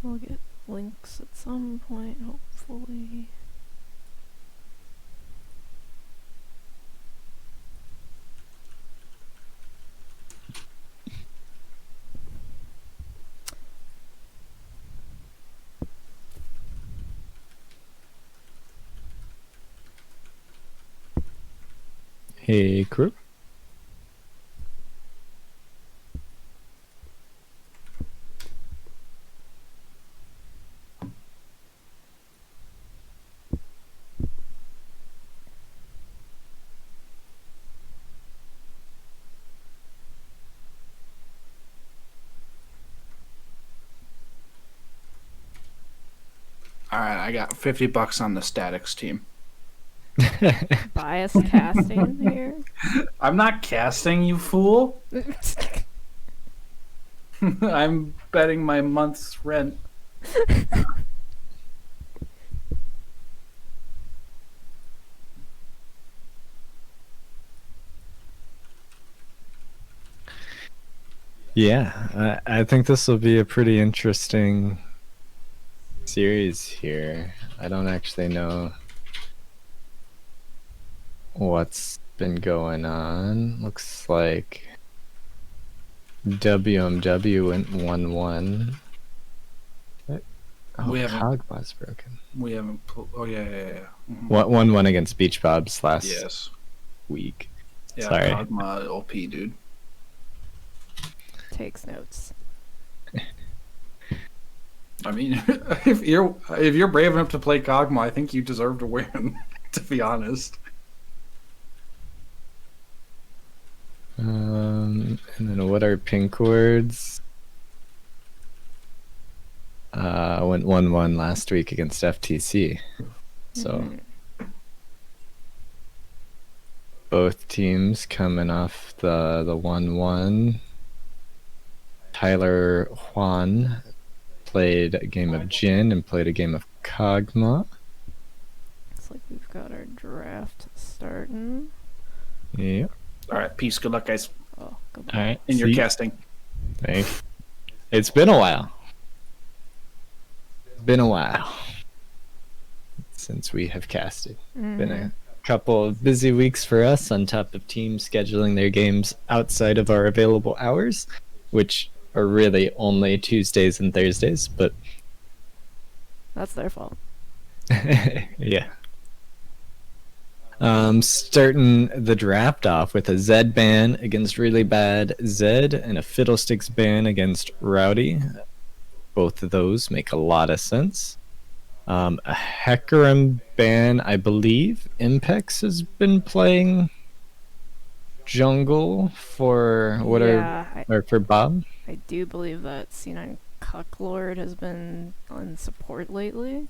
We'll get links at some point, hopefully. Hey, crew. All right, I got $50 on the Statics team. Bias casting here. I'm not casting, you fool. I'm betting my month's rent. Yeah, I think this will be a pretty interesting series here. I don't actually know what's been going on. Looks like WMW went 1-1. Oh, We haven't- Cogba's broken. We haven't. Oh yeah. Mhm. 1-1 against Beach Bobs last Yes. week. Yeah, Sorry. Cogma OP, dude. Takes notes. I mean, if you're brave enough to play Cogma, I think you deserve to win. To be honest. And then what are pink words? Went 1-1 last week against FTC. So both teams coming off the 1-1. Tyler Juan played a game of Jin and played a game of Kog'Maw. Looks like we've got our draft starting. Yep. All right, peace. Good luck, guys. Oh, good All right. In your casting. Thanks. It's been a while. Been a while since we have casted. Been a couple of busy weeks for us on top of teams scheduling their games outside of our available hours, which are really only Tuesdays and Thursdays, but That's their fault. yeah. Starting the draft off with a Zed ban against Really Bad Zed and a Fiddlesticks ban against Rowdy. Both of those make a lot of sense. A Hecarim ban, I believe Impex has been playing jungle for for Bob. I do believe that C9 Cucklord has been on support lately.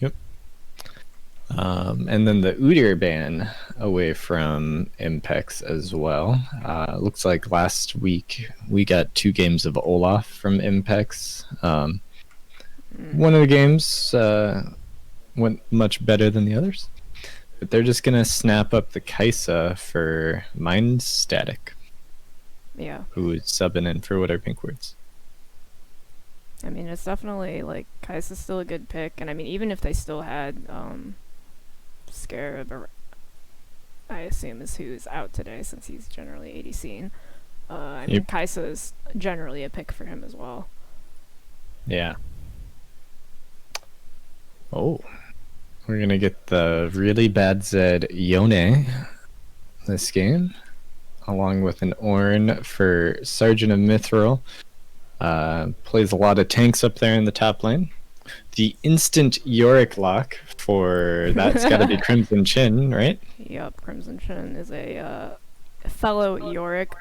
Yep. And then the Udyr ban away from Impex as well. Looks like last week we got 2 games of Olaf from Impex. One of the games went much better than the others. But they're just going to snap up the Kaisa for Mind Static. Yeah. Who is subbing in for what are pink words. I mean, it's definitely, like, Kaisa's still a good pick. And, I mean, even if they still had Scarab, or I assume is who's out today since he's generally ADC'ing. I mean, Kaisa is generally a pick for him as well. Yeah. Oh. We're going to get the Really Bad Zed Yone this game, along with an Ornn for Sergeant of Mithril. Plays a lot of tanks up there in the top lane. The instant Yorick lock for that's got to be Crimson Chin, right? Yep, Crimson Chin is a fellow Yorick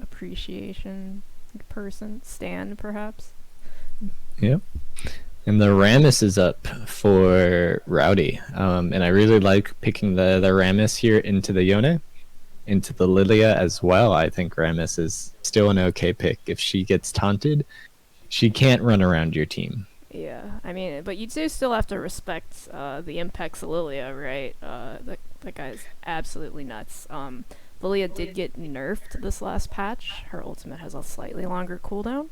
appreciation person, stan perhaps. Yep. And the Rammus is up for Rowdy. And I really like picking the Rammus here into the Yone, into the Lilia as well. I think Rammus is still an okay pick. If she gets taunted, she can't run around your team. Yeah, I mean, but you do still have to respect the Impex Lilia, right? That guy's absolutely nuts. Lilia did get nerfed this last patch. Her ultimate has a slightly longer cooldown.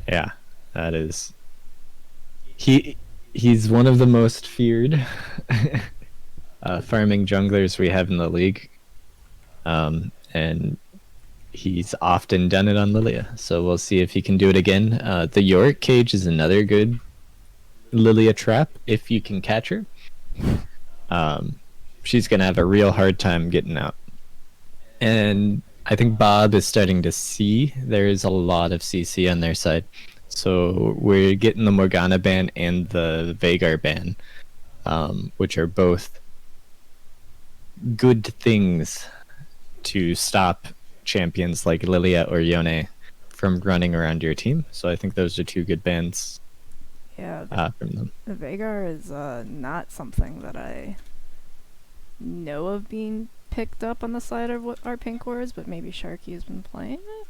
Yeah, that is. He's one of the most feared farming junglers we have in the league, and he's often done it on Lilia. So we'll see if he can do it again. The Yorick cage is another good Lilia trap if you can catch her. She's gonna have a real hard time getting out. And I think Bob is starting to see there is a lot of CC on their side. So we're getting the Morgana ban and the Veigar ban, which are both good things to stop champions like Lilia or Yone from running around your team. So I think those are two good bans Yeah, from them. the Veigar is not something that I know of being picked up on the side of what our pink is, but maybe Sharky has been playing it?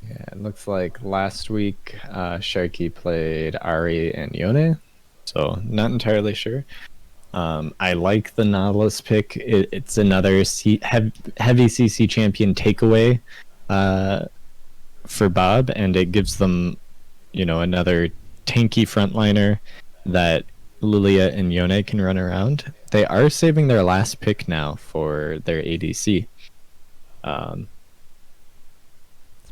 Yeah, it looks like last week Sharky played Ari and Yone, so not entirely sure. I like the Nautilus pick. It's another heavy CC champion takeaway for Bob, and it gives them, another tanky frontliner that Lilia and Yone can run around. They are saving their last pick now for their ADC. It's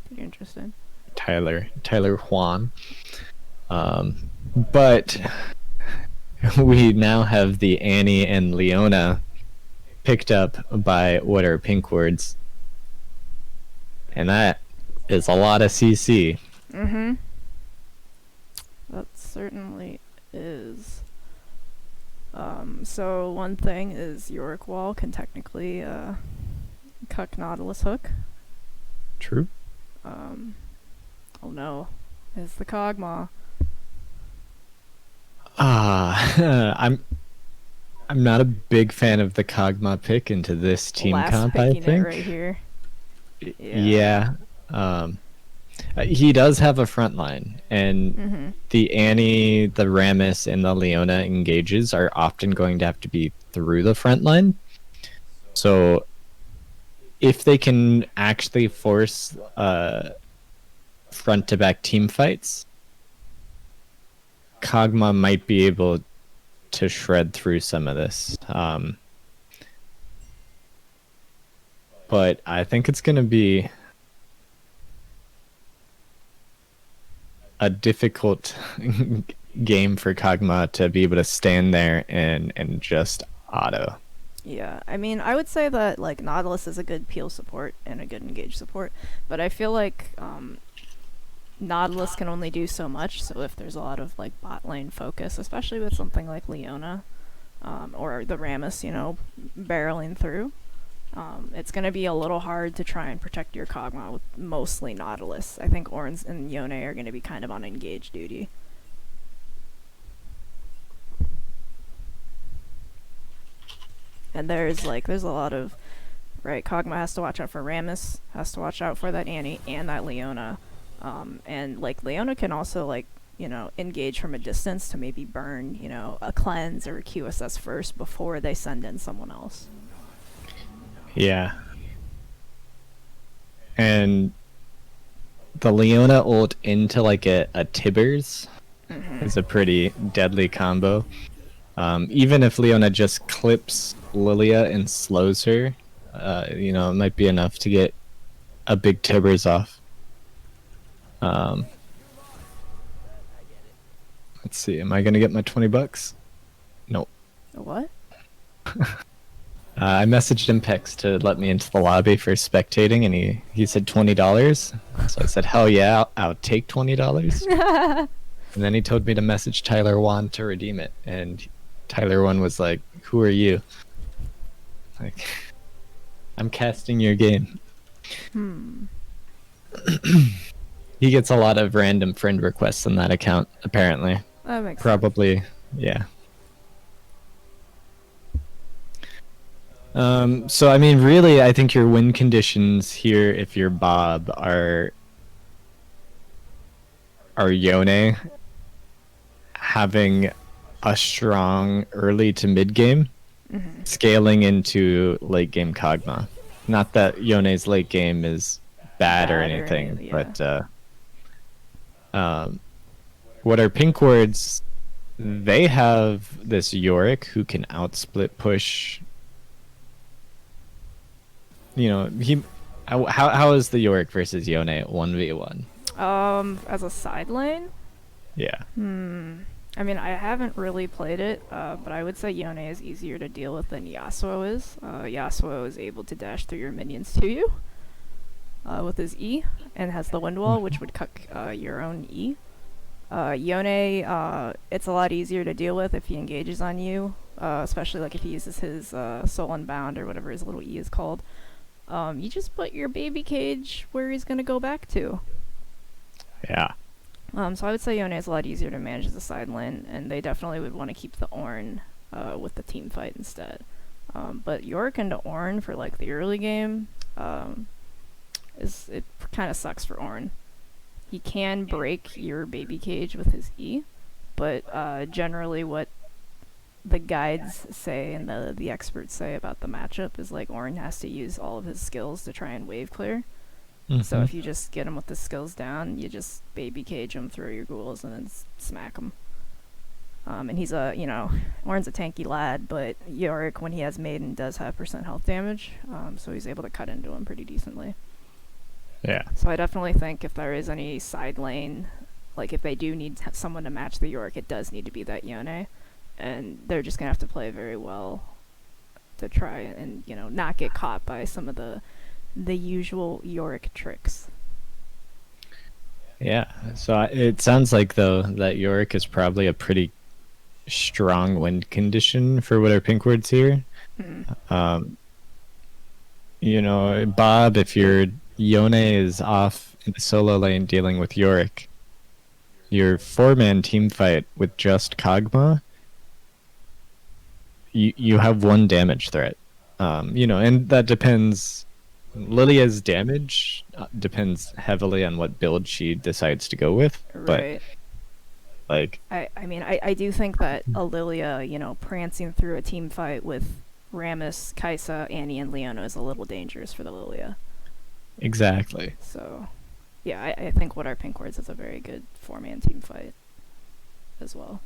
pretty interesting. Tyler Juan. But we now have the Annie and Leona picked up by what are pink words. And that is a lot of CC. Mm-hmm. That certainly is. So one thing is Yorick Wall can technically cuck Nautilus Hook. True. Oh no, it's the Kog'Maw. I'm not a big fan of the Kog'Maw pick into this team Last comp, I picking it think. right here. Yeah. He does have a front line, and the Annie, the Rammus, and the Leona engages are often going to have to be through the front line. So if they can actually force front-to-back team fights, Kog'Maw might be able to shred through some of this. But I think it's going to be a difficult game for Kog'Maw to be able to stand there and just auto. Yeah, I mean, I would say that like Nautilus is a good peel support and a good engage support, but I feel like Nautilus can only do so much. So if there's a lot of like bot lane focus, especially with something like Leona or the Rammus, barreling through, it's going to be a little hard to try and protect your Kog'Maw with mostly Nautilus. I think Ornns and Yone are going to be kind of on engage duty. And there's a lot of, right, Kog'Maw has to watch out for Rammus, has to watch out for that Annie and that Leona. And like Leona can also engage from a distance to maybe burn, a cleanse or a QSS first before they send in someone else. Yeah. And the Leona ult into like a Tibbers is a pretty deadly combo. Even if Leona just clips Lilia and slows her, it might be enough to get a big Tibbers off. Let's see, am I gonna get my $20? Nope. What? I messaged Impex to let me into the lobby for spectating, and he said $20. So I said, hell yeah, I'll take $20. And then he told me to message Tyler Wan to redeem it, and Tyler Wan was like, who are you? Like, I'm casting your game. He gets a lot of random friend requests on that account, apparently. That makes Probably, sense. yeah. So I mean, really, I think your win conditions here, if you're Bob, are Yone having a strong early to mid game, scaling into late game Kog'Maw. Not that Yone's late game is bad or Bad or anything, any- yeah. but um, what are pink wards? They have this Yorick who can outsplit push. You know, how is the Yorick versus Yone at 1v1? As a side lane, Yeah. I mean, I haven't really played it, but I would say Yone is easier to deal with than Yasuo is. Yasuo is able to dash through your minions to you with his E, and has the wind wall, which would cut your own E. Yone, it's a lot easier to deal with if he engages on you, especially like if he uses his Soul Unbound or whatever his little E is called. You just put your baby cage where he's gonna go back to. Yeah. So I would say Yone is a lot easier to manage as a side lane, and they definitely would want to keep the Ornn with the team fight instead. But Yorick into Ornn for like the early game, it kind of sucks for Ornn. He can break your baby cage with his E, but generally what the guides say and the experts say about the matchup is like Ornn has to use all of his skills to try and wave clear. So if you just get him with the skills down, you just baby cage him, throw your ghouls, and then smack him. And he's Ornn's a tanky lad, but Yorick, when he has Maiden, does have % health damage, so he's able to cut into him pretty decently. Yeah. So I definitely think if there is any side lane, like if they do need someone to match the Yorick, it does need to be that Yone, and they're just gonna have to play very well to try and not get caught by some of the usual Yorick tricks. Yeah. So it sounds like though that Yorick is probably a pretty strong wind condition for what our pink wards here. Bob, if your Yone is off in the solo lane dealing with Yorick, your 4-man team fight with just Kog'Maw, you have 1 damage threat. And that depends. Lilia's damage depends heavily on what build she decides to go with. Right. But like, I do think that a Lilia, prancing through a team fight with Rammus, Kai'Sa, Annie, and Leona is a little dangerous for the Lilia. exactly. So, yeah, I think what our pink wards is a very good 4-man team fight as well.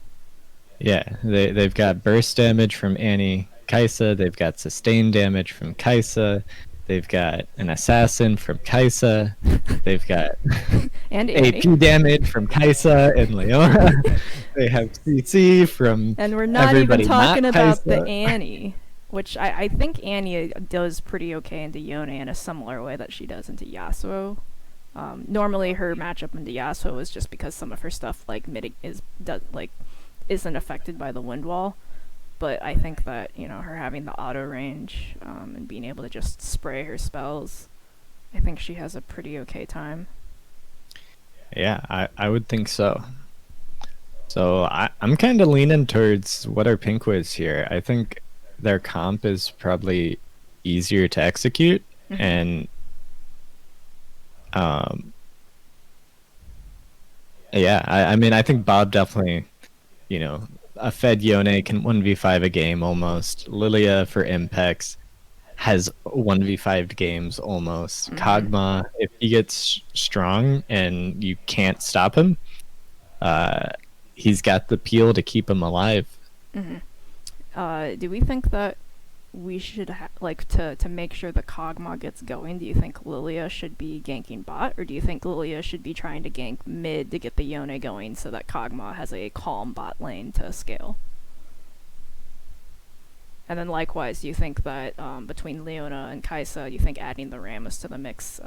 Yeah, they've got burst damage from Annie, Kai'Sa. They've got sustained damage from Kai'Sa. They've got an assassin from Kai'Sa. They've got And Annie. AP damage from Kai'Sa and Leona. They have CC from And we're not everybody even talking not about the Kai'Sa. Annie, which I think Annie does pretty okay into Yone in a similar way that she does into Yasuo. Normally her matchup into Yasuo is just because some of her stuff isn't affected by the wind wall. But I think that, her having the auto range and being able to just spray her spells, I think she has a pretty okay time. Yeah, I would think so. So I'm kind of leaning towards what our pink was here. I think their comp is probably easier to execute, and yeah, I think Bob definitely, a fed Yone can 1v5 a game almost. Lilia for Impex has 1v5 games almost. Kog'Maw, if he gets strong and you can't stop him, he's got the peel to keep him alive. Do we think that we should to make sure the Kog'Maw gets going, do you think Lilia should be ganking bot, or do you think Lilia should be trying to gank mid to get the Yone going so that Kog'Maw has a calm bot lane to scale? And then likewise, do you think that between Leona and Kai'Sa, do you think adding the Rammus to the mix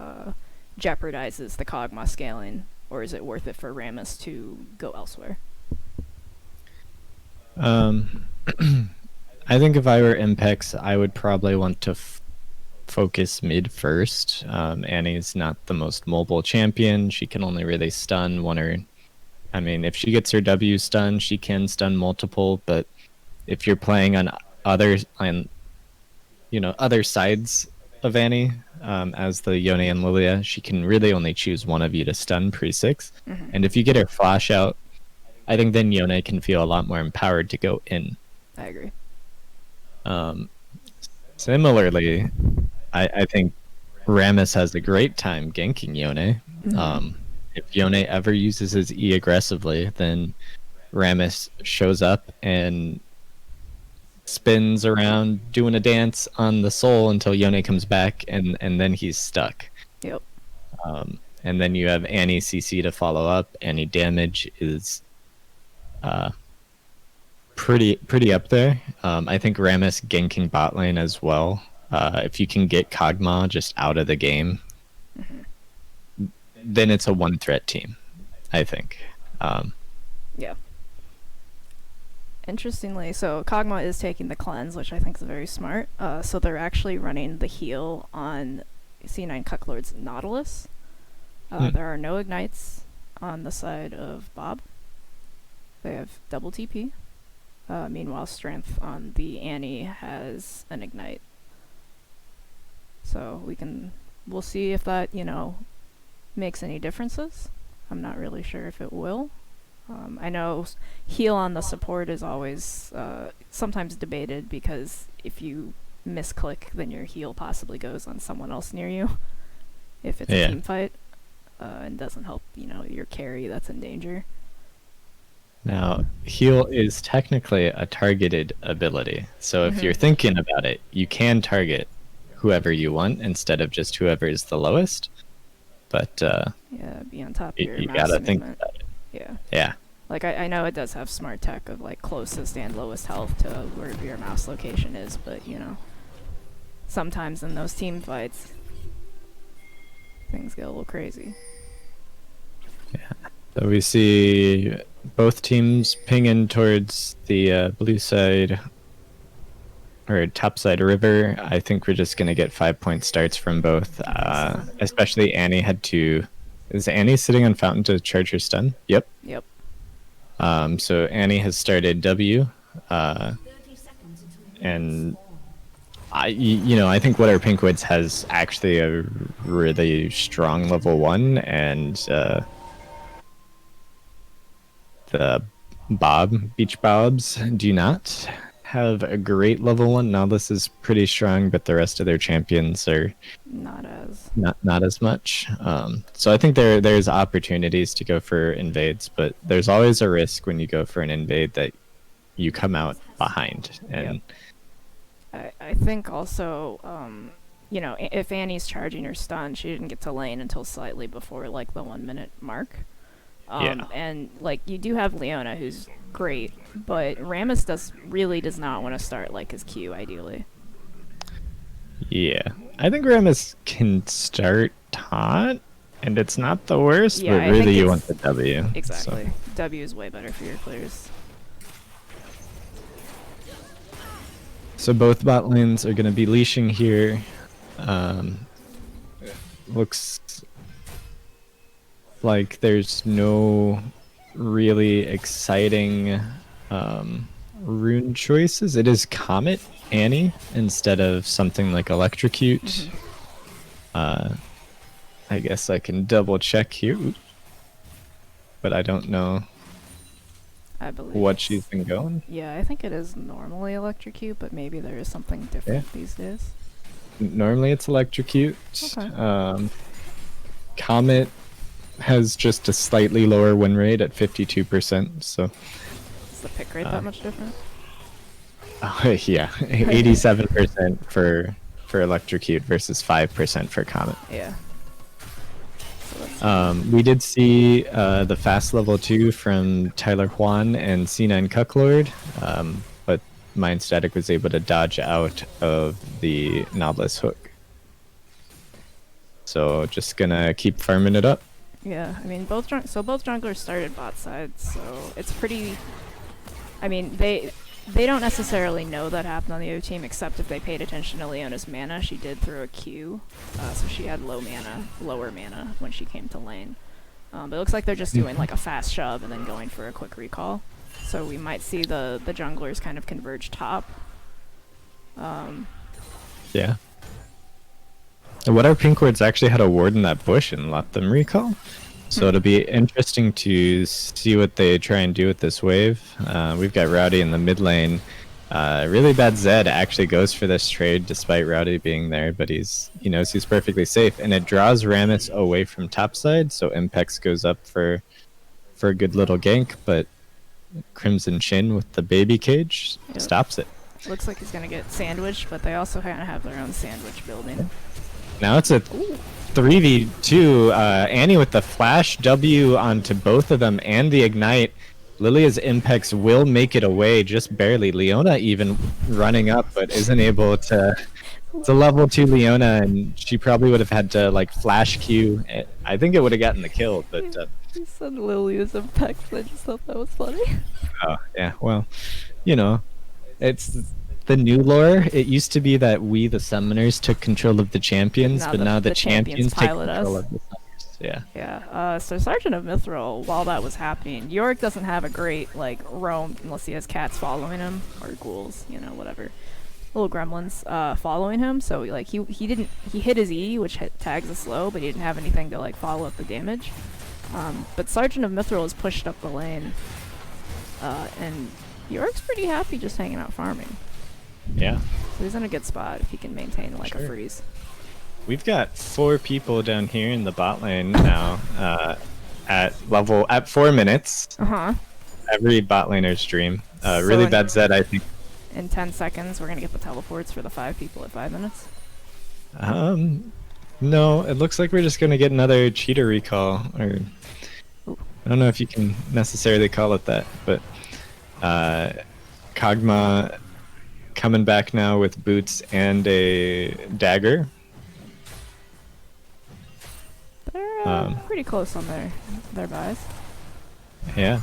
jeopardizes the Kog'Maw scaling, or is it worth it for Rammus to go elsewhere? I think if I were Impex, I would probably want to focus mid first. Annie's not the most mobile champion. She can only really stun one or... if she gets her W stun, she can stun multiple, but if you're playing on other sides of Annie, as the Yone and Lilia, she can really only choose one of you to stun pre-6. And if you get her flash out, I think then Yone can feel a lot more empowered to go in. I agree. Similarly, I think Rammus has a great time ganking Yone. If Yone ever uses his E aggressively, then Rammus shows up and spins around doing a dance on the soul until Yone comes back, and then he's stuck. Yep. And then you have Annie CC to follow up. Any damage is pretty up there. I think Rammus ganking bot lane as well. If you can get Kog'Maw just out of the game, then it's a one threat team, I think. Yeah. Interestingly, so Kog'Maw is taking the cleanse, which I think is very smart. So they're actually running the heal on C9 Cucklord's Nautilus. There are no ignites on the side of Bob. They have double TP. Meanwhile, Strength on the Annie has an ignite. So we'll see if that, makes any differences. I'm not really sure if it will. I know heal on the support is always sometimes debated, because if you misclick, then your heal possibly goes on someone else near you if it's a team fight, and doesn't help, your carry that's in danger. Now, heal is technically a targeted ability. So if you're thinking about it, you can target whoever you want instead of just whoever is the lowest. But be on top of your you mouse gotta think movement. about it. Yeah. Yeah. Like, I know it does have smart tech of, like, closest and lowest health to wherever your mouse location is, but, sometimes in those team fights, things get a little crazy. Yeah. So we see both teams pinging towards the blue side, or top side river. I think we're just going to get 5-point starts from both. Especially Annie had to... Is Annie sitting on Fountain to charge her stun? Yep. Yep. So Annie has started W, and I think What Are Pinkwoods has actually a really strong level 1, and the Beach Bobs do not have a great level 1. Nautilus is pretty strong, but the rest of their champions are not as much. So I think there's opportunities to go for invades, but there's always a risk when you go for an invade that you come out behind. And I think also, if Annie's charging her stun, she didn't get to lane until slightly before, like, the 1 minute mark. And, like, you do have Leona, who's great, but Rammus does not want to start, like, his Q, ideally. Yeah. I think Rammus can start taunt, and it's not the worst, but really you want the W. Exactly. So. W is way better for your clears. So both bot lanes are going to be leashing here. Looks like there's no really exciting rune choices. It is Comet Annie instead of something like Electrocute. I guess I can double check here, but I don't know what she's been going. Yeah, I think it is normally Electrocute, but maybe there is something different these days. Normally it's Electrocute. Okay. Comet has just a slightly lower win rate at 52%, so... Is the pick rate that much different? Yeah, 87% for Electrocute versus 5% for Comet. Yeah. We did see the fast level 2 from Tyler Juan and C9 Cucklord, but Mind Static was able to dodge out of the Nautilus hook. So just gonna keep farming it up. Yeah, I mean, both junglers started bot side, so it's pretty... I mean, they don't necessarily know that happened on the other team, except if they paid attention to Leona's mana. She did throw a Q, so she had lower mana when she came to lane. But it looks like they're just doing like a fast shove and then going for a quick recall. So we might see the junglers kind of converge top. Yeah. What Are Pinkwoods actually had a ward in that bush and let them recall. So it'll be interesting to see what they try and do with this wave. We've got Rowdy in the mid lane. Really bad Zed actually goes for this trade despite Rowdy being there, but he knows he's perfectly safe, and it draws Rammus away from topside, so Impex goes up for a good little gank, but Crimson Chin with the baby cage stops it. Looks like he's gonna get sandwiched, but they also kind of have their own sandwich building. Now it's a 3v2. Annie with the flash W onto both of them and the ignite. Lilia's Impex will make it away just barely. Leona even running up, but isn't able to. It's a level 2 Leona, and she probably would have had to like flash Q. I think it would have gotten the kill, but. You said Lilia's Impex. I just thought that was funny. Oh yeah, well, it's the new lore. It used to be that we, the summoners, took control of the champions, but now the champions take pilot control us. of the summoners. Yeah. Yeah. So Sergeant of Mithril, while that was happening, Yorick doesn't have a great like roam unless he has cats following him or ghouls, whatever, little gremlins following him. So like he hit his E, which tags a slow, but he didn't have anything to like follow up the damage. But Sergeant of Mithril is pushed up the lane, and Yorick's pretty happy just hanging out farming. Yeah. So he's in a good spot if he can maintain like a freeze. We've got 4 people down here in the bot lane now at 4 minutes. Every bot laner stream. Really bad Zed, I think. In 10 seconds, we're going to get the teleports for the 5 people at 5 minutes. No, it looks like we're just going to get another cheater recall. Or I don't know if you can necessarily call it that, but Kog'Maw coming back now with boots and a dagger. They're pretty close on their buys. Yeah.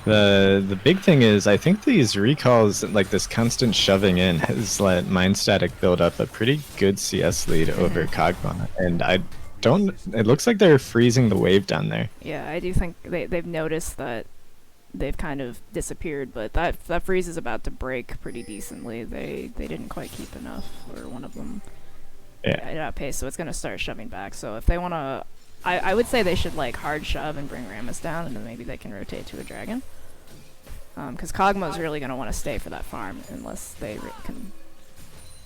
The big thing is, I think these recalls, like this constant shoving in, has let Mind Static build up a pretty good CS lead over Kog'Maw, and it looks like they're freezing the wave down there. Yeah, I do think they've noticed that they've kind of disappeared, but that freeze is about to break pretty decently. They didn't quite keep enough, or one of them at outpace, so it's going to start shoving back. So if they want to, I would say they should like hard shove and bring Rammus down, and then maybe they can rotate to a dragon. Because Kog'Maw's really going to want to stay for that farm unless they can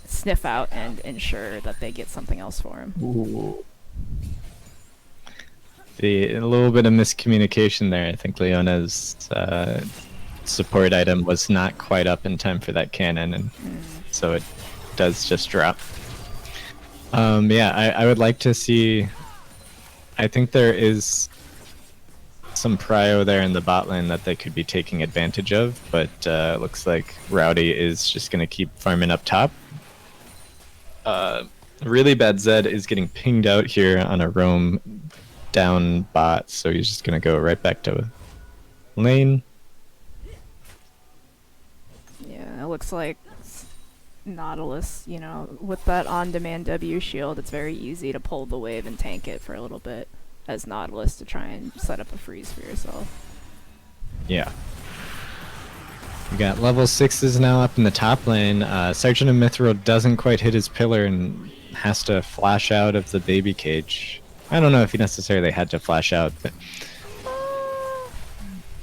sniff out and ensure that they get something else for him. Ooh. A little bit of miscommunication there. I think Leona's support item was not quite up in time for that cannon, and so it does just drop. Yeah, I would like to see. I think there is some prio there in the bot lane that they could be taking advantage of, but looks like Rowdy is just going to keep farming up top. Really bad Zed is getting pinged out here on a roam down bot, so he's just going to go right back to lane. Yeah, it looks like Nautilus, with that on-demand W shield, it's very easy to pull the wave and tank it for a little bit as Nautilus to try and set up a freeze for yourself. Yeah. We got level 6s now up in the top lane. Sergeant of Mithril doesn't quite hit his pillar and has to flash out of the baby cage. I don't know if he necessarily had to flash out, but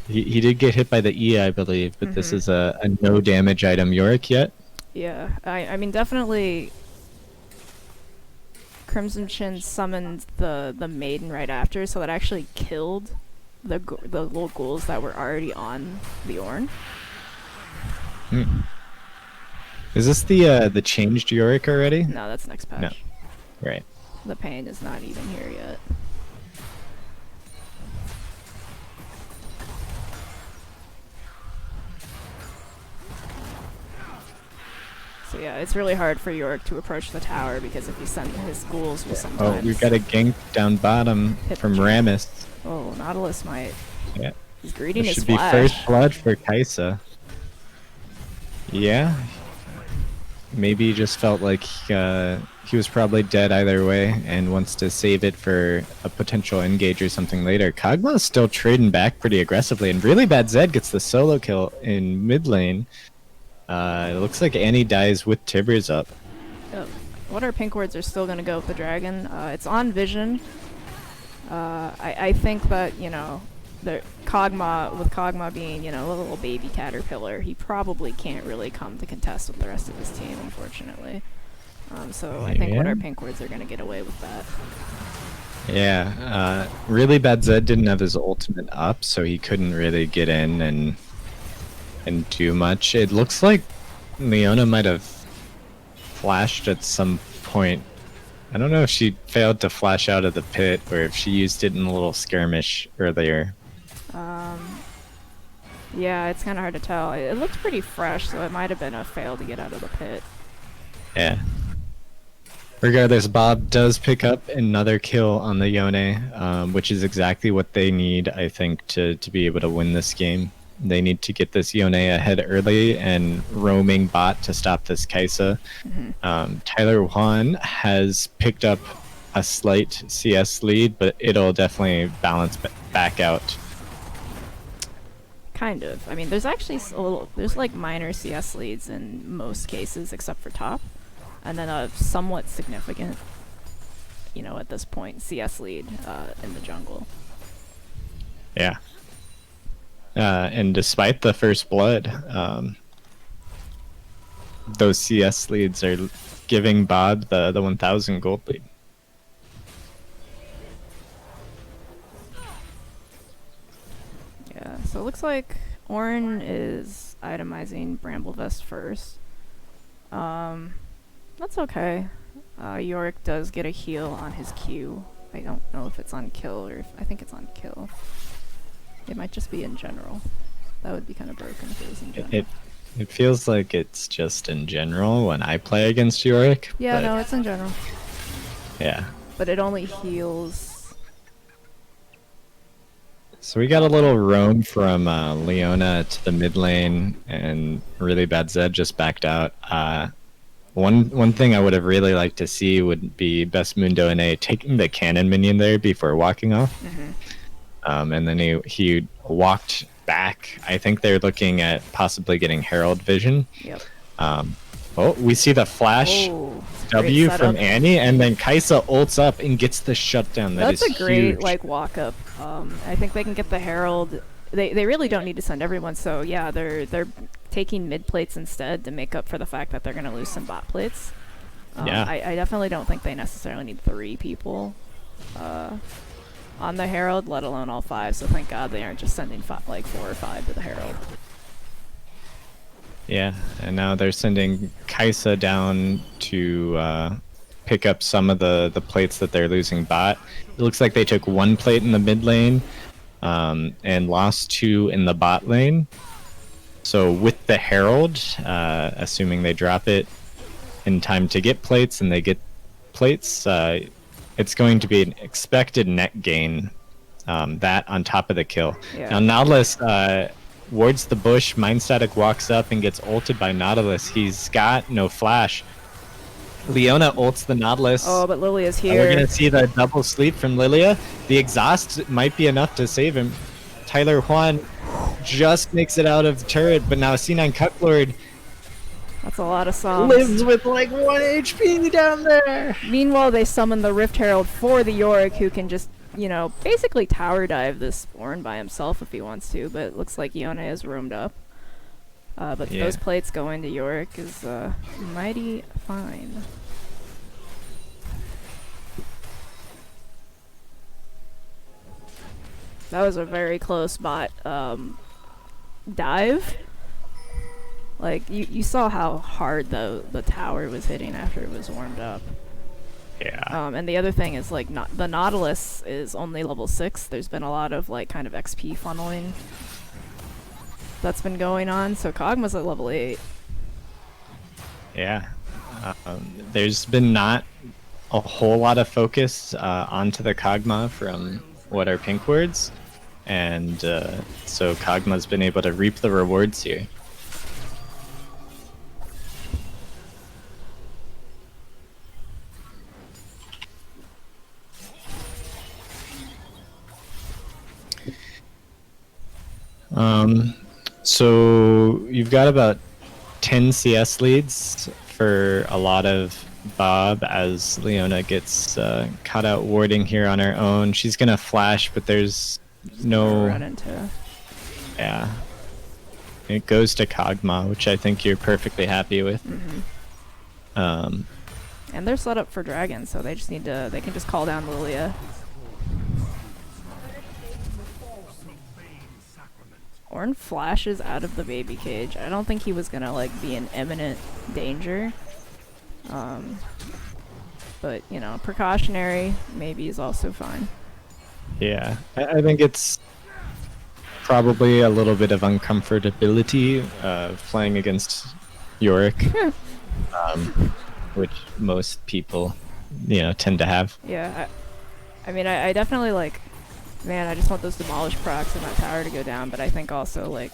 he did get hit by the E, I believe, but this is a no damage item. Yorick yet? Yeah, I mean, definitely Crimson Chin summoned the maiden right after, so that actually killed the little ghouls that were already on the Ornn. Is this the changed Yorick already? No, that's next patch. No. Right. The pain is not even here yet. So yeah, it's really hard for Yorick to approach the tower because if he sends his ghouls will sometimes... Oh, we've got a gank down bottom from Rammus. Oh, Nautilus might... Yeah. He's greeting his should flash. Be first blood for Kaisa. Yeah. Maybe he just felt like he was probably dead either way and wants to save it for a potential engage or something later. Kog'Maw's still trading back pretty aggressively, and really bad Zed gets the solo kill in mid lane. It looks like Annie dies with Tibbers up. What our pink wards are still going to go with the dragon. It's on vision. I think that, Kog'Maw being, you know, a little baby caterpillar, he probably can't really come to contest with the rest of his team, unfortunately. So I think what our pink wards are going to get away with that. Yeah, really bad Zed didn't have his ultimate up, so he couldn't really get in and do much. It looks like Leona might have flashed at some point. I don't know if she failed to flash out of the pit or if she used it in a little skirmish earlier. Yeah, it's kind of hard to tell. It looked pretty fresh, so it might have been a fail to get out of the pit. Yeah. Regardless, Bob does pick up another kill on the Yone, which is exactly what they need, I think, to be able to win this game. They need to get this Yone ahead early and roaming bot to stop this Kaisa. Tyler Juan has picked up a slight CS lead, but it'll definitely balance back out. Kind of. I mean, there's actually there's like minor CS leads in most cases except for top. And then a somewhat significant, you know, at this point, CS lead in the jungle. Yeah. And despite the first blood, those CS leads are giving Bob the 1,000 gold lead. Yeah, so it looks like Orin is itemizing Bramblevest first. That's okay. Yorick does get a heal on his Q. I don't know if it's on kill or I think it's on kill. It might just be in general. That would be kind of broken if it was in general. It feels like it's just in general when I play against Yorick. Yeah, no, it's in general. Yeah. But it only heals. So we got a little roam from Leona to the mid lane, and really bad Zed just backed out. One thing I would have really liked to see would be Best Mundo and A taking the cannon minion there before walking off. And then he walked back. I think they're looking at possibly getting Herald Vision. Yep. Oh, we see the flash W from Annie, and then Kaisa ults up and gets the shutdown. That's a great huge. like walk up. I think they can get the Herald. They really don't need to send everyone. So yeah, they're taking mid plates instead to make up for the fact that they're going to lose some bot plates. Yeah. I definitely don't think they necessarily need 3 people on the Herald, let alone all 5. So thank God they aren't just sending 4 or 5 to the Herald. Yeah, and now they're sending Kaisa down to pick up some of the plates that they're losing bot. It looks like they took 1 plate in the mid lane and lost 2 in the bot lane. So with the Herald, assuming they drop it in time to get plates and they get plates, it's going to be an expected net gain, that on top of the kill. Yeah. Now Nautilus wards the bush, Mind Static walks up and gets ulted by Nautilus. He's got no flash. Leona ults the Nautilus. Oh, but Lilia's here. We're going to see the double sleep from Lilia. The exhaust might be enough to save him. Tyler Juan just makes it out of the turret, but now C9 Cucklord That's a lot of songs. lives with like 1 HP down there. Meanwhile, they summon the Rift Herald for the Yorick, who can just, you know, basically tower dive this Orin by himself if he wants to, but it looks like Yone is roamed up. But those plates going to Yorick is mighty fine. That was a very close bot dive. Like, you saw how hard the tower was hitting after it was warmed up. Yeah. And the other thing is, like, the Nautilus is only level 6. There's been a lot of, like, kind of XP funneling that's been going on. So Kog'Maw's at level 8. Yeah. There's been not a whole lot of focus onto the Kog'Maw from what are pink words. And so Kog'Maw's been able to reap the rewards here. So you've got about 10 CS leads for a lot of Bob as Leona gets caught out warding here on her own. She's gonna flash, but there's no. Run into. Yeah. It goes to Kog'Maw, which I think you're perfectly happy with. And they're set up for dragon, so they just need to. They can just call down Lilia. Ornn flashes out of the baby cage. I don't think he was gonna like be in imminent danger. But you know, precautionary maybe is also fine. Yeah, I think it's probably a little bit of uncomfortability playing against Yorick, which most people, tend to have. Yeah, I mean, I definitely like, man, I just want those demolish procs in that tower to go down, but I think also, like,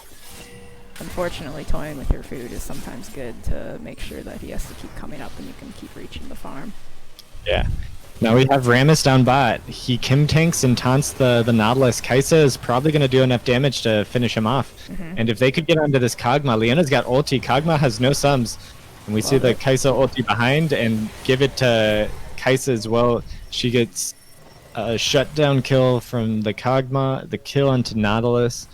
unfortunately, toying with your food is sometimes good to make sure that he has to keep coming up and you can keep reaching the farm. Yeah. Now we have Rammus down bot. He Kim tanks and taunts the Nautilus. Kaisa is probably going to do enough damage to finish him off. And if they could get onto this Kog'Maw, Leona's got ulti. Kog'Maw has no sums. And we see the Kaisa ulti behind and give it to Kaisa as well. She gets a shutdown kill from the Kog'Maw, the kill onto Nautilus.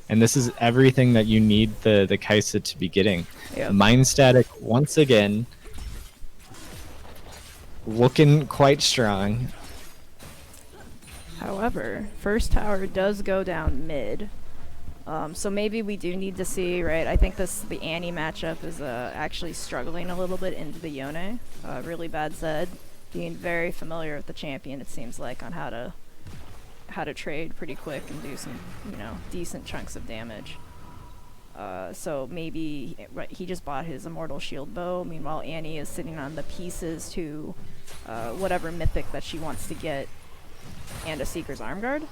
And this is everything that you need the Kaisa to be getting. Yep. Mind static once again. Looking quite strong. However, first tower does go down mid. So maybe we do need to see, right? I think the Annie matchup is actually struggling a little bit into the Yone. Really bad Zed. Being very familiar with the champion, it seems like, on how to trade pretty quick and do some, decent chunks of damage. So maybe he just bought his Immortal Shield Bow. Meanwhile, Annie is sitting on the pieces to whatever mythic that she wants to get and a Seeker's Arm Guard.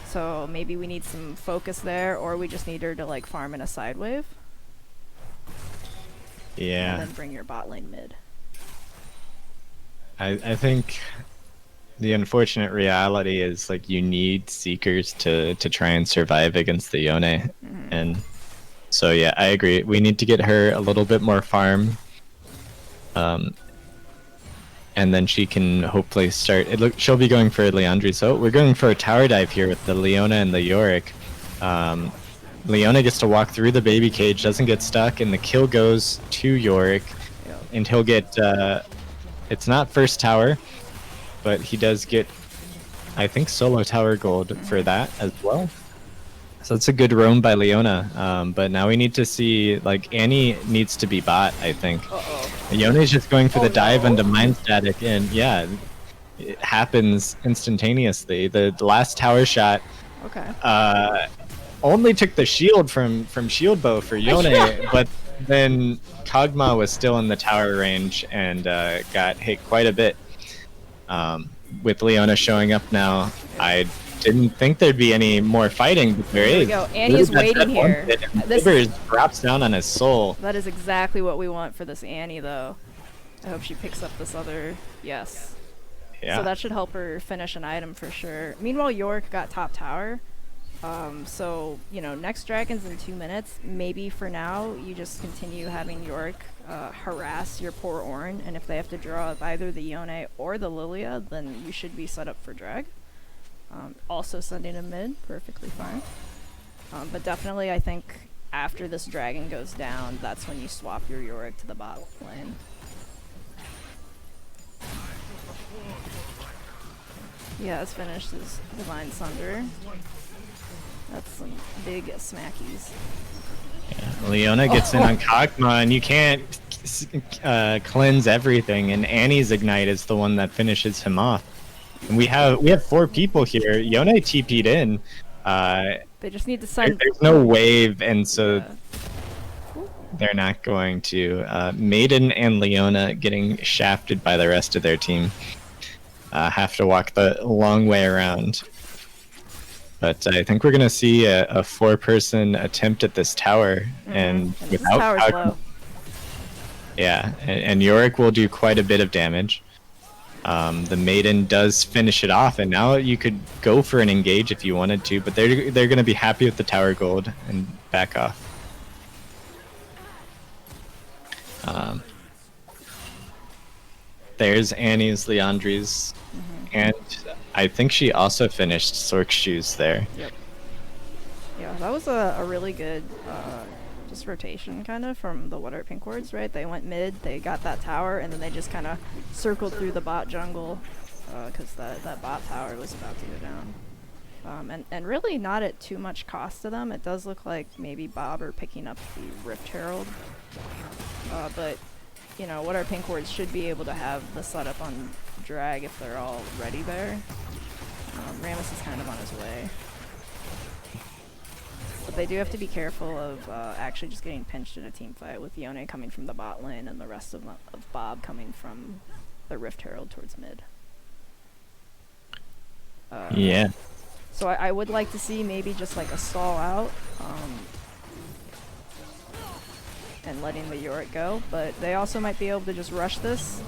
So maybe we need some focus there, or we just need her to like farm in a side wave. Yeah. And then bring your bot lane mid. I think the unfortunate reality is like you need Seekers to try and survive against the Yone. And so yeah, I agree. We need to get her a little bit more farm. And then she can hopefully start. She'll be going for Leandri. So we're going for a tower dive here with the Leona and the Yorick. Leona gets to walk through the baby cage, doesn't get stuck, and the kill goes to Yorick. And he'll get, it's not first tower, but he does get, I think, solo tower gold for that as well. So it's a good roam by Leona. But now we need to see, like, Annie needs to be bot, I think. Yone's just going for the dive into Mind Static, and yeah, it happens instantaneously. The last tower shot only took the shield from Shield Bow for Yone, but then Kog'Maw was still in the tower range and got hit quite a bit. With Leona showing up now, I didn't think there'd be any more fighting, but there is. We go. Annie is waiting here. This drops down on his soul. That is exactly what we want for this Annie, though. I hope she picks up this other. Yes. Yeah. So that should help her finish an item for sure. Meanwhile, Yorick got top tower. So, next dragon's in 2 minutes. Maybe for now, you just continue having Yorick harass your poor Ornn, and if they have to draw up either the Yone or the Lilia, then you should be set up for drag. Also sending a mid, perfectly fine. But definitely, I think after this dragon goes down, that's when you swap your Yorick to the bot lane. Yeah, it's finished his Divine Sunder. That's some big smackies. Yeah, Leona gets in on Kog'Maw, and you can't cleanse everything, and Annie's Ignite is the one that finishes him off. And we have 4 people here. Yone TP'd in. They just need to send. There's no wave, and so they're not going to. Maiden and Leona getting shafted by the rest of their team. Have to walk the long way around. But I think we're going to see a 4-person attempt at this tower, and without tower's low. Yeah, and Yorick will do quite a bit of damage. The Maiden does finish it off, and now you could go for an engage if you wanted to, but they're going to be happy with the tower gold and back off. There's Annie's, Leandri's, and I think she also finished Sork's shoes there. Yep. Yeah, that was a really good just rotation kind of from the What Are Pink Wards, right? They went mid, they got that tower, and then they just kind of circled through the bot jungle because that bot tower was about to go down. And really not at too much cost to them. It does look like maybe Bob are picking up the Rift Herald. But, you know, What Are Pink Wards should be able to have the setup on Drag if they're all ready there. Rammus is kind of on his way. But they do have to be careful of actually just getting pinched in a team fight with Yone coming from the bot lane and the rest of Bob coming from the Rift Herald towards mid. Yeah. So I would like to see maybe just like a stall out and letting the Yorick go, but they also might be able to just rush this.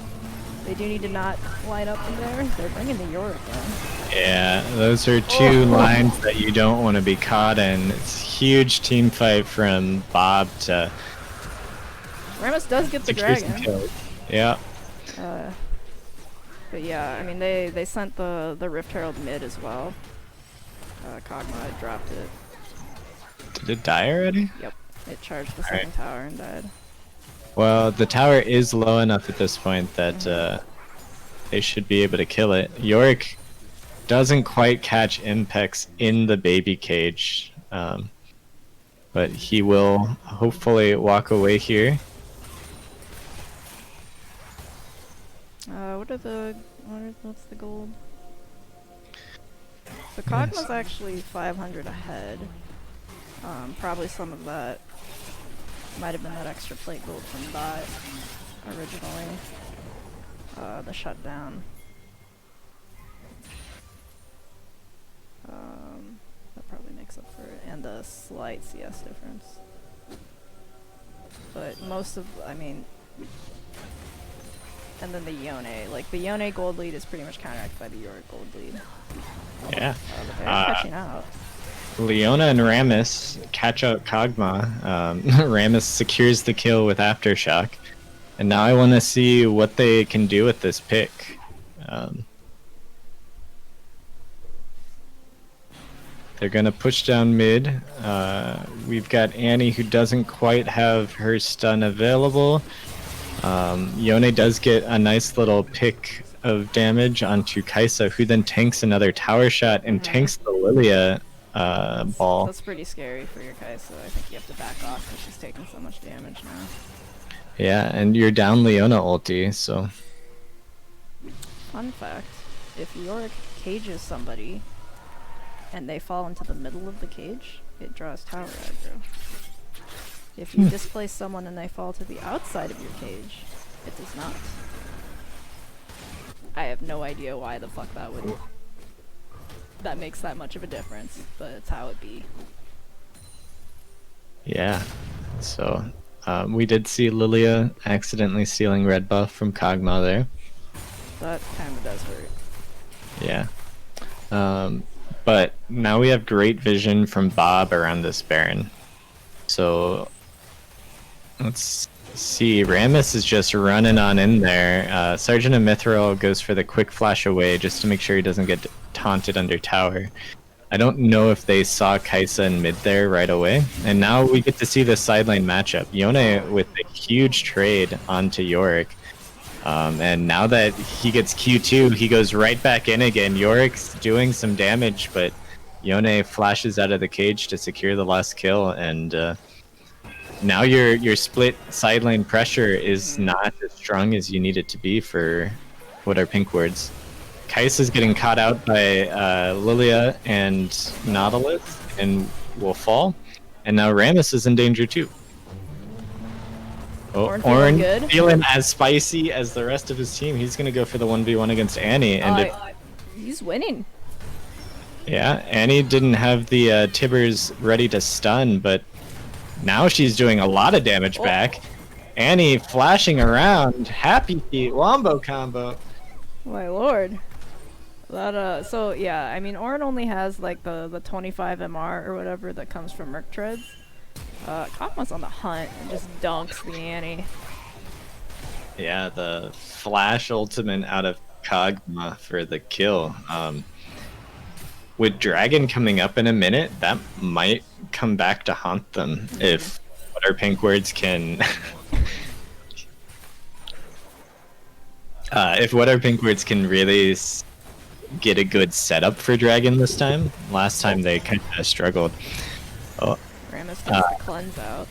They do need to not line up in there. They're bringing the Yorick in. Yeah, those are two lines that you don't want to be caught in. It's a huge team fight from Bob to Rammus does get the secure some dragon. kills. Yeah. But yeah, I mean they sent the Rift Herald mid as well. Kog'Maw dropped it. Did it die already? Yep, it charged the second tower and died. Well, the tower is low enough at this point that they should be able to kill it. Yorick doesn't quite catch Impex in the baby cage, but he will hopefully walk away here. What's the gold? So Kog'Maw's actually 500 ahead. Probably some of that might have been that extra plate gold from that originally. The shutdown. That probably makes up for it, and the slight CS difference. But most of, I mean, and then the Yone. Like, the Yone gold lead is pretty much counteracted by the Yorick gold lead. Yeah. But they're catching out. Leona and Rammus catch out Kog'Maw. Rammus secures the kill with Aftershock. And now I want to see what they can do with this pick. They're going to push down mid. We've got Annie who doesn't quite have her stun available. Yone does get a nice little pick of damage onto Kaisa, who then tanks another tower shot and tanks the Lilia ball. That's pretty scary for your Kaisa. I think you have to back off because she's taking so much damage now. Yeah, and you're down Leona ulti, so... Fun fact, if Yorick cages somebody and they fall into the middle of the cage, it draws tower aggro. If you displace someone and they fall to the outside of your cage, it does not. I have no idea why the fuck that makes that much of a difference, but it's how it be. Yeah, so we did see Lilia accidentally stealing red buff from Kog'Maw there. That kind of does hurt. Yeah. But now we have great vision from Bob around this Baron. So let's see. Rammus is just running on in there. Sergeant of Mithril goes for the quick flash away just to make sure he doesn't get taunted under tower. I don't know if they saw Kaisa in mid there right away. And now we get to see the sideline matchup. Yone with a huge trade onto Yorick. And now that he gets Q2, he goes right back in again. Yorick's doing some damage, but Yone flashes out of the cage to secure the last kill, and now your split side lane pressure is not as strong as you need it to be for What Are Pink Wards. Kaisa's getting caught out by Lilia and Nautilus and will fall, and now Rammus is in danger too. Oh, Ornn feeling as spicy as the rest of his team. He's gonna go for the 1v1 against Annie, and he's winning. Yeah, Annie didn't have the Tibbers ready to stun, but now she's doing a lot of damage back. Annie flashing around, happy feet, wombo combo. My lord. That so yeah, I mean Ornn only has like the 25 MR or whatever that comes from Merc Treads. Kog'Maw's on the hunt and just dunks the Annie. Yeah, the flash ultimate out of Kog'Maw for the kill. with Dragon coming up in a minute, that might come back to haunt them if what our pink words can. If what our pink words can really get a good setup for Dragon this time. Last time they kind of struggled. Oh, Rammus gets the cleanse out.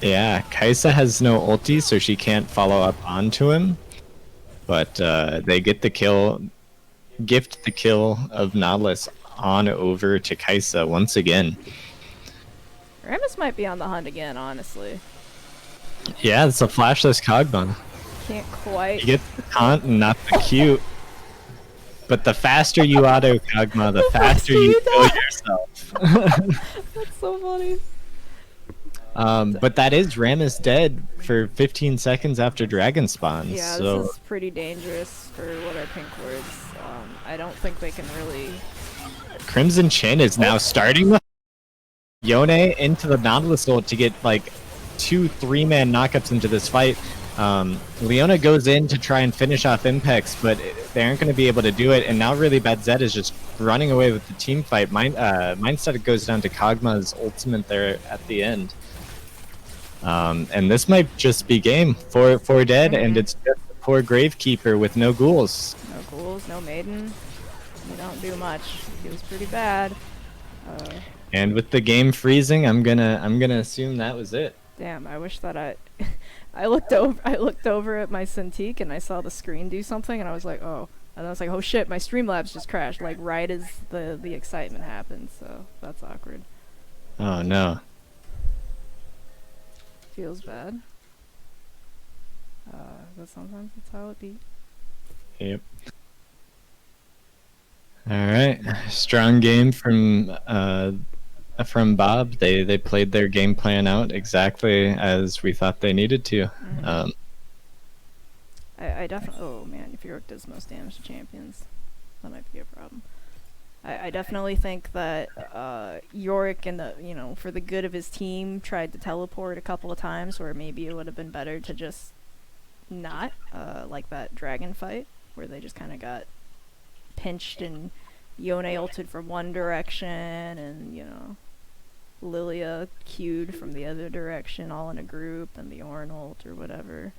yeah, Kaisa has no ulti, so she can't follow up onto him. But they get the kill, gift the kill of Nautilus on over to Kaisa once again. Rammus might be on the hunt again, honestly. Yeah, it's a flashless Cogma. Can't quite. You get the taunt and not the cute. But the faster you auto Kog'Maw, the faster you kill yourself. That's so funny. But that is Rammus dead for 15 seconds after Dragon spawns. Yeah, so this is pretty dangerous for what our pink words. I don't think they can really. Crimson Chin is now starting with Yone into the Nautilus ult to get like 2 3-man knockups into this fight. Leona goes in to try and finish off Impex, but they aren't going to be able to do it, and now really bad Zed is just running away with the team fight. Mindset goes down to Kog'Maw's ultimate there at the end. And this might just be game for dead, and it's just a poor Gravekeeper with no ghouls. No ghouls, no maiden. You don't do much. It was pretty bad. And with the game freezing, I'm gonna assume that was it. Damn, I wish that I looked over at my Cintiq and I saw the screen do something and I was like, oh. And I was like, oh shit, my Streamlabs just crashed, like right as the excitement happened, so that's awkward. Oh no. Feels bad. But sometimes that's how it be. Yep. Alright. Strong game from Bob. They played their game plan out exactly as we thought they needed to. I definitely. Oh man, if Yorick does most damage to champions, that might be a problem. I definitely think that Yorick and for the good of his team, tried to teleport a couple of times, where maybe it would have been better to just not like that dragon fight where they just kind of got pinched and Yone ulted from one direction and Lilia queued from the other direction, all in a group, and the Ornn ult or whatever.